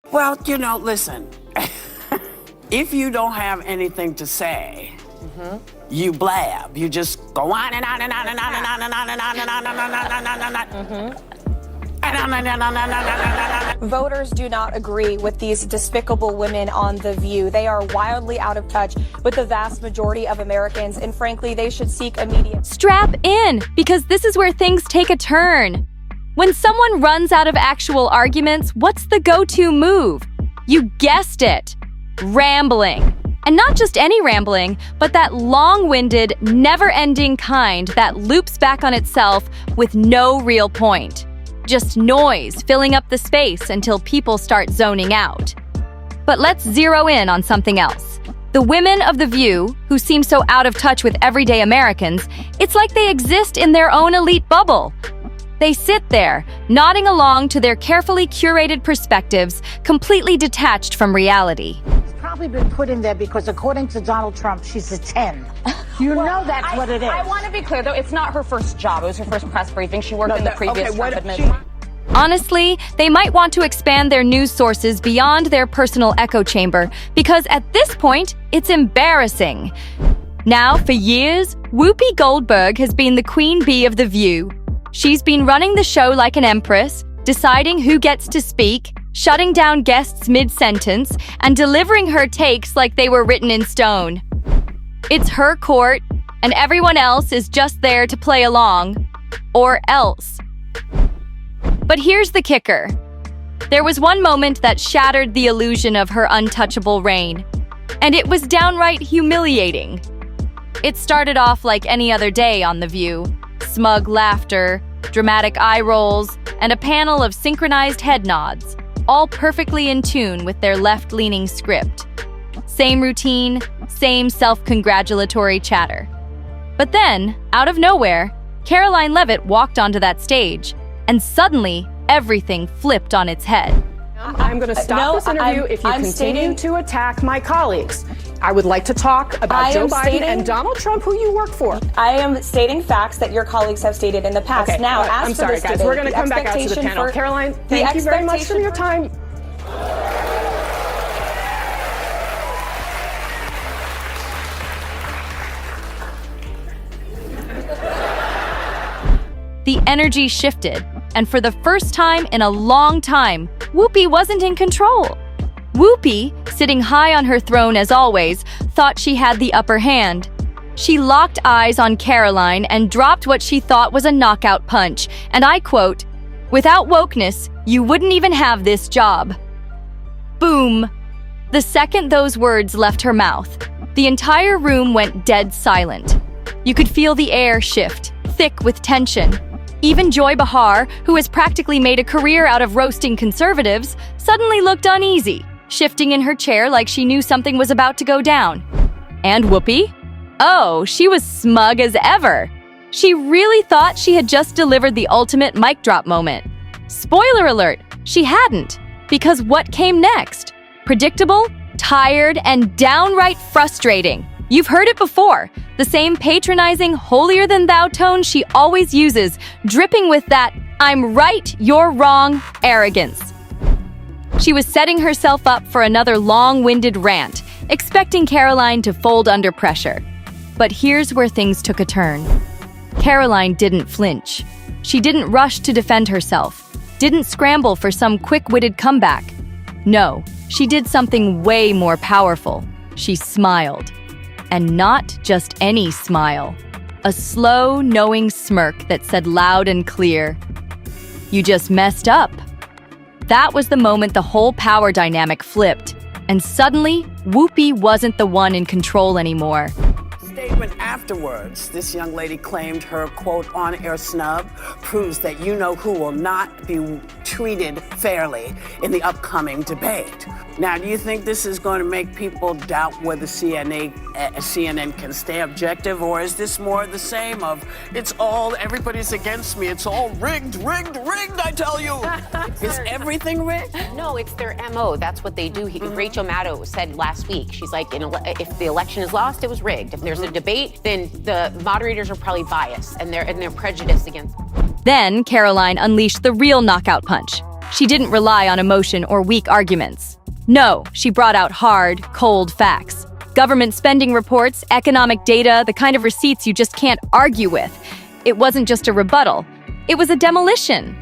Well, listen, if you don't have anything to say, you blab. You just go on and on and on and on and on and on and on and on and on and on and on. Voters do not agree with these despicable women on The View. They are wildly out of touch with the vast majority of Americans, and frankly, they should seek immediate... Strap in, because this is where things take a turn. When someone runs out of actual arguments, what's the go-to move? You guessed it. Rambling. And not just any rambling, but that long-winded, never-ending kind that loops back on itself with no real point. Just noise filling up the space until people start zoning out. But let's zero in on something else. The women of The View, who seem so out of touch with everyday Americans, it's like they exist in their own elite bubble. They sit there, nodding along to their carefully curated perspectives, completely detached from reality. She's probably been put in there because, according to Donald Trump, she's a 10. You know that's what it is. I want to be clear, though, it's not her first job. It was her first press briefing. She worked in the previous Trump administration. Honestly, they might want to expand their news sources beyond their personal echo chamber, because at this point, it's embarrassing. Now, for years, Whoopi Goldberg has been the queen bee of The View. She's been running the show like an empress, deciding who gets to speak, shutting down guests mid-sentence, and delivering her takes like they were written in stone. It's her court, and everyone else is just there to play along. Or else. But here's the kicker. There was one moment that shattered the illusion of her untouchable reign, and it was downright humiliating. It started off like any other day on The View. Smug laughter, dramatic eye rolls, and a panel of synchronized head nods, all perfectly in tune with their left-leaning script. Same routine, same self-congratulatory chatter. But then, out of nowhere, Caroline Levitt walked onto that stage, and suddenly, everything flipped on its head. I'm going to stop this interview if you continue to attack my colleagues. I would like to talk about Joe Biden and Donald Trump, who you work for. I am stating facts that your colleagues have stated in the past. Okay, now, I'm sorry, guys. We're going to come back out to the panel. Caroline, thank you very much for your time. The energy shifted, and for the first time in a long time, Whoopi wasn't in control. Whoopi, sitting high on her throne as always, thought she had the upper hand. She locked eyes on Caroline and dropped what she thought was a knockout punch, and I quote, "Without wokeness, you wouldn't even have this job." Boom! The second those words left her mouth, the entire room went dead silent. You could feel the air shift, thick with tension. Even Joy Behar, who has practically made a career out of roasting conservatives, suddenly looked uneasy, shifting in her chair like she knew something was about to go down. And Whoopi? Oh, she was smug as ever. She really thought she had just delivered the ultimate mic drop moment. Spoiler alert, she hadn't, because what came next? Predictable, tired, and downright frustrating. You've heard it before, the same patronizing, holier-than-thou tone she always uses, dripping with that "I'm right, you're wrong" arrogance. She was setting herself up for another long-winded rant, expecting Caroline to fold under pressure. But here's where things took a turn. Caroline didn't flinch. She didn't rush to defend herself, didn't scramble for some quick-witted comeback. No, she did something way more powerful. She smiled. And not just any smile. A slow, knowing smirk that said loud and clear, "You just messed up." That was the moment the whole power dynamic flipped, and suddenly, Whoopi wasn't the one in control anymore. Statement afterwards, this young lady claimed her, quote, on-air snub proves that you-know-who will not be treated fairly in the upcoming debate. Now, do you think this is going to make people doubt whether CNN can stay objective, or is this more the same of, everybody's against me, it's all rigged, I tell you. Is everything rigged? No, it's their MO. That's what they do. Rachel Maddow said last week, she's like, if the election is lost, it was rigged. If there's a debate, then the moderators are probably biased and they're prejudiced against. Then Caroline unleashed the real knockout punch. She didn't rely on emotion or weak arguments. No, she brought out hard, cold facts. Government spending reports, economic data, the kind of receipts you just can't argue with. It wasn't just a rebuttal. It was a demolition.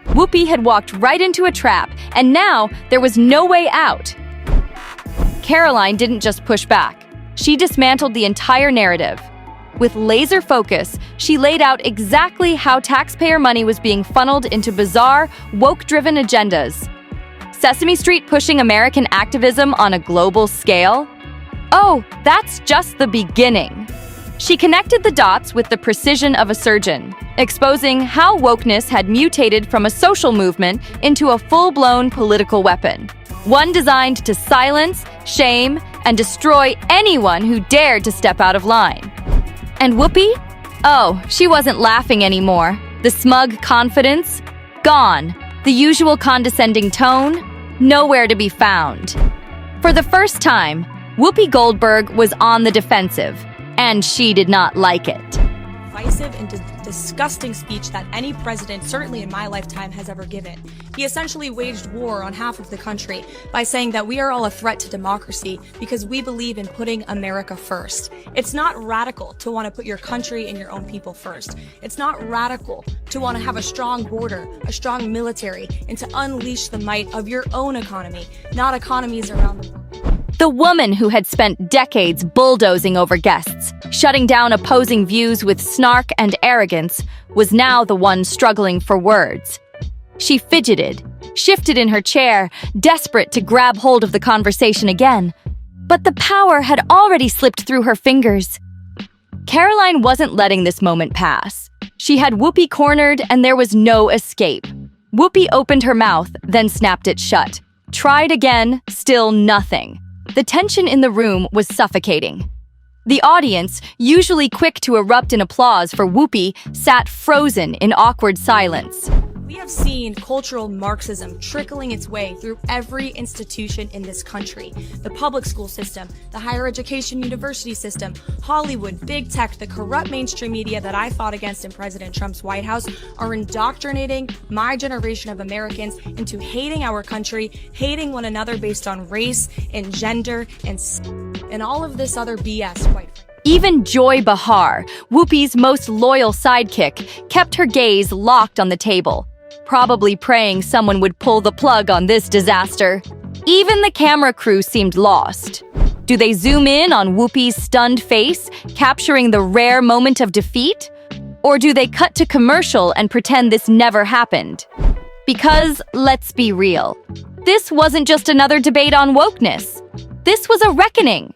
Whoopi had walked right into a trap, and now there was no way out. Caroline didn't just push back. She dismantled the entire narrative. With laser focus, she laid out exactly how taxpayer money was being funneled into bizarre, woke-driven agendas. Sesame Street pushing American activism on a global scale? Oh, that's just the beginning. She connected the dots with the precision of a surgeon, exposing how wokeness had mutated from a social movement into a full-blown political weapon. One designed to silence, shame, and destroy anyone who dared to step out of line. And Whoopi? Oh, she wasn't laughing anymore. The smug confidence? Gone. The usual condescending tone? Nowhere to be found. For the first time, Whoopi Goldberg was on the defensive, and she did not like it. Divisive and disgusting speech that any president, certainly in my lifetime, has ever given. He essentially waged war on half of the country by saying that we are all a threat to democracy because we believe in putting America first. It's not radical to want to put your country and your own people first. It's not radical to want to have a strong border, a strong military, and to unleash the might of your own economy, not economies around the world. The woman who had spent decades bulldozing over guests, shutting down opposing views with snark and arrogance, was now the one struggling for words. She fidgeted, shifted in her chair, desperate to grab hold of the conversation again. But the power had already slipped through her fingers. Caroline wasn't letting this moment pass. She had Whoopi cornered, and there was no escape. Whoopi opened her mouth, then snapped it shut. Tried again, still nothing. The tension in the room was suffocating. The audience, usually quick to erupt in applause for Whoopi, sat frozen in awkward silence. We have seen cultural Marxism trickling its way through every institution in this country. The public school system, the higher education university system, Hollywood, big tech, the corrupt mainstream media that I fought against in President Trump's White House are indoctrinating my generation of Americans into hating our country, hating one another based on race and gender and all of this other BS, quite frankly. Even Joy Behar, Whoopi's most loyal sidekick, kept her gaze locked on the table, probably praying someone would pull the plug on this disaster. Even the camera crew seemed lost. Do they zoom in on Whoopi's stunned face, capturing the rare moment of defeat? Or do they cut to commercial and pretend this never happened? Because, let's be real, this wasn't just another debate on wokeness. This was a reckoning.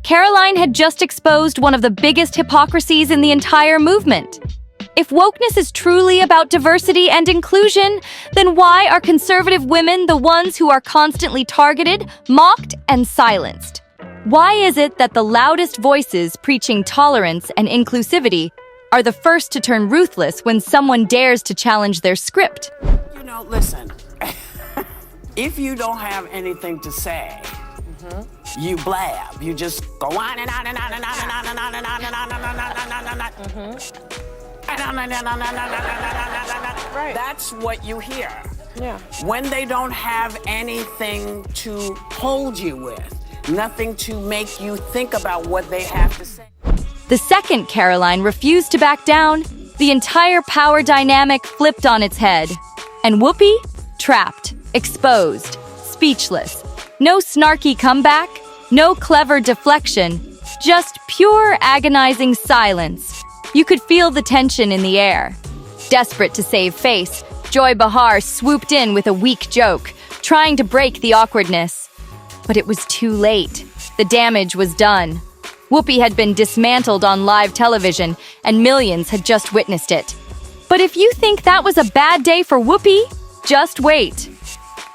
Caroline had just exposed one of the biggest hypocrisies in the entire movement. If wokeness is truly about diversity and inclusion, then why are conservative women the ones who are constantly targeted, mocked, and silenced? Why is it that the loudest voices preaching tolerance and inclusivity are the first to turn ruthless when someone dares to challenge their script? You know, listen, if you don't have anything to say, you blab. You just go on and on and on and on and on and on and on and on and on and on. Right. That's what you hear. Yeah. When they don't have anything to hold you with, nothing to make you think about what they have to say. The second Caroline refused to back down, the entire power dynamic flipped on its head. And Whoopi? Trapped, exposed, speechless. No snarky comeback, no clever deflection, just pure agonizing silence. You could feel the tension in the air. Desperate to save face, Joy Behar swooped in with a weak joke, trying to break the awkwardness. But it was too late. The damage was done. Whoopi had been dismantled on live television, and millions had just witnessed it. But if you think that was a bad day for Whoopi, just wait.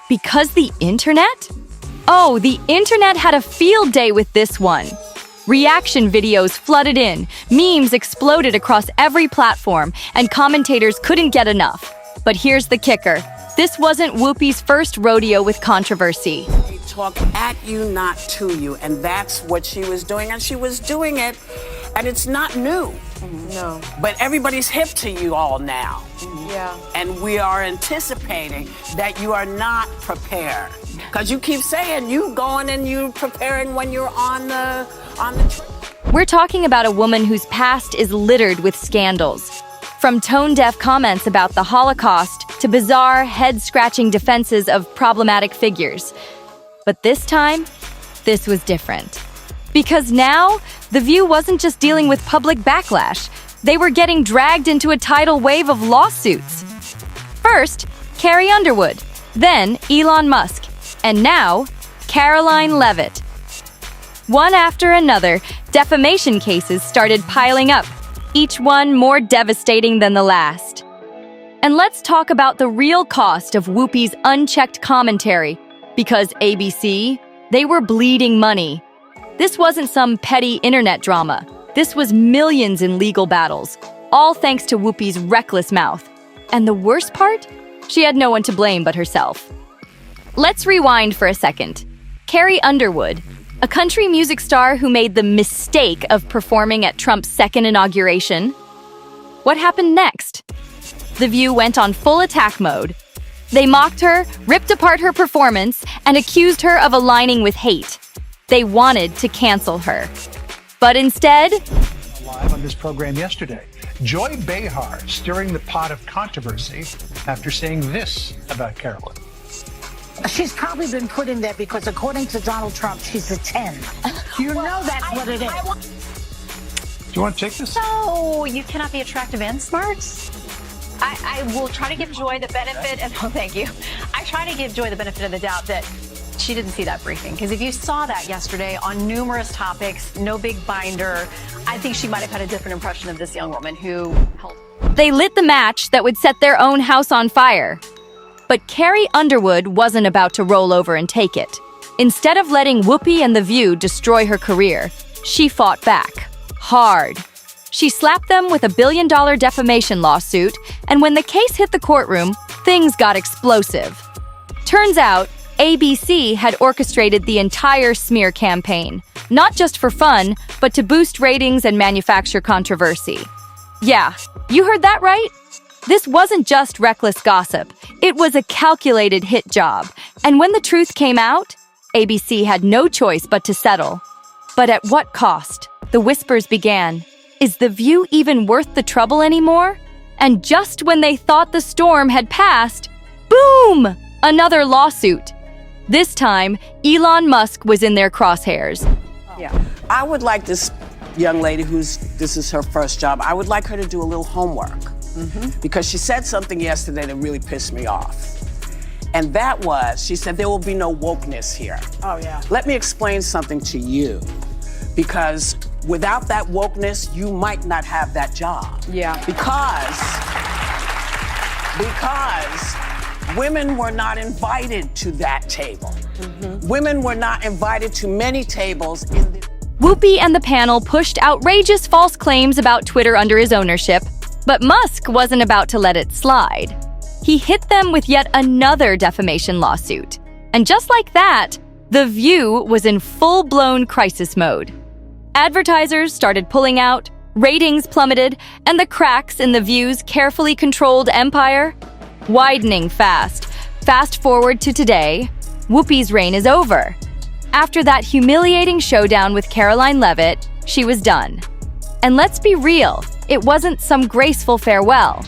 Because the internet? Oh, the internet had a field day with this one. Reaction videos flooded in, memes exploded across every platform, and commentators couldn't get enough. But here's the kicker. This wasn't Whoopi's first rodeo with controversy. They talk at you, not to you, and that's what she was doing. And she was doing it And it's not new. No. But everybody's hip to you all now. Yeah. And we are anticipating that you are not prepared. Because you keep saying you going and you preparing when you're on the We're talking about a woman whose past is littered with scandals. From tone-deaf comments about the Holocaust to bizarre, head-scratching defenses of problematic figures. But this time, this was different. Because now, The View wasn't just dealing with public backlash. They were getting dragged into a tidal wave of lawsuits. First, Carrie Underwood, then Elon Musk, and now, Caroline Leavitt. One after another, defamation cases started piling up, each one more devastating than the last. And let's talk about the real cost of Whoopi's unchecked commentary, because ABC, they were bleeding money. This wasn't some petty internet drama. This was millions in legal battles, all thanks to Whoopi's reckless mouth. And the worst part? She had no one to blame but herself. Let's rewind for a second. Carrie Underwood, a country music star who made the mistake of performing at Trump's second inauguration. What happened next? The View went on full attack mode. They mocked her, ripped apart her performance, and accused her of aligning with hate. They wanted to cancel her. But instead... Live on this program yesterday, Joy Behar stirring the pot of controversy after saying this about Caroline. She's probably been put in there because, according to Donald Trump, she's a 10. You know that's what it is. Do you want to take this? No, you cannot be attractive and smart. I will try to give Joy the benefit, and thank you. I try to give Joy the benefit of the doubt that she didn't see that briefing. Because if you saw that yesterday on numerous topics, no big binder, I think she might have had a different impression of this young woman who helped. They lit the match that would set their own house on fire. But Carrie Underwood wasn't about to roll over and take it. Instead of letting Whoopi and The View destroy her career, she fought back. Hard. She slapped them with a $1 billion defamation lawsuit, and when the case hit the courtroom, things got explosive. Turns out, ABC had orchestrated the entire smear campaign, not just for fun, but to boost ratings and manufacture controversy. Yeah, you heard that right? This wasn't just reckless gossip. It was a calculated hit job. And when the truth came out, ABC had no choice but to settle. But at what cost? The whispers began. Is The View even worth the trouble anymore? And just when they thought the storm had passed, boom! Another lawsuit. This time, Elon Musk was in their crosshairs. Yeah. I would like this young lady this is her first job, I would like her to do a little homework. Because she said something yesterday that really pissed me off. And that was, she said, there will be no wokeness here. Oh, yeah. Let me explain something to you. Because without that wokeness, you might not have that job. Yeah. Because women were not invited to that table. Women were not invited to many tables in the... Whoopi and the panel pushed outrageous false claims about Twitter under his ownership, but Musk wasn't about to let it slide. He hit them with yet another defamation lawsuit. And just like that, The View was in full-blown crisis mode. Advertisers started pulling out, ratings plummeted, and the cracks in The View's carefully controlled empire widening fast. Fast forward to today, Whoopi's reign is over. After that humiliating showdown with Caroline Levitt, she was done. And let's be real, it wasn't some graceful farewell.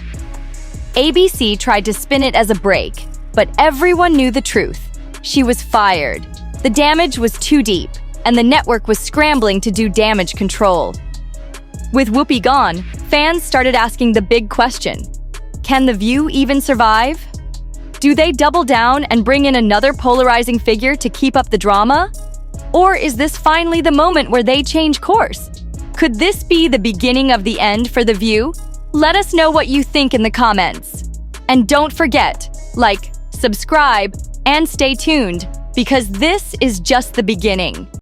ABC tried to spin it as a break, but everyone knew the truth. She was fired. The damage was too deep, and the network was scrambling to do damage control. With Whoopi gone, fans started asking the big question: can The View even survive? Do they double down and bring in another polarizing figure to keep up the drama? Or is this finally the moment where they change course? Could this be the beginning of the end for The View? Let us know what you think in the comments. And don't forget, like, subscribe, and stay tuned, because this is just the beginning.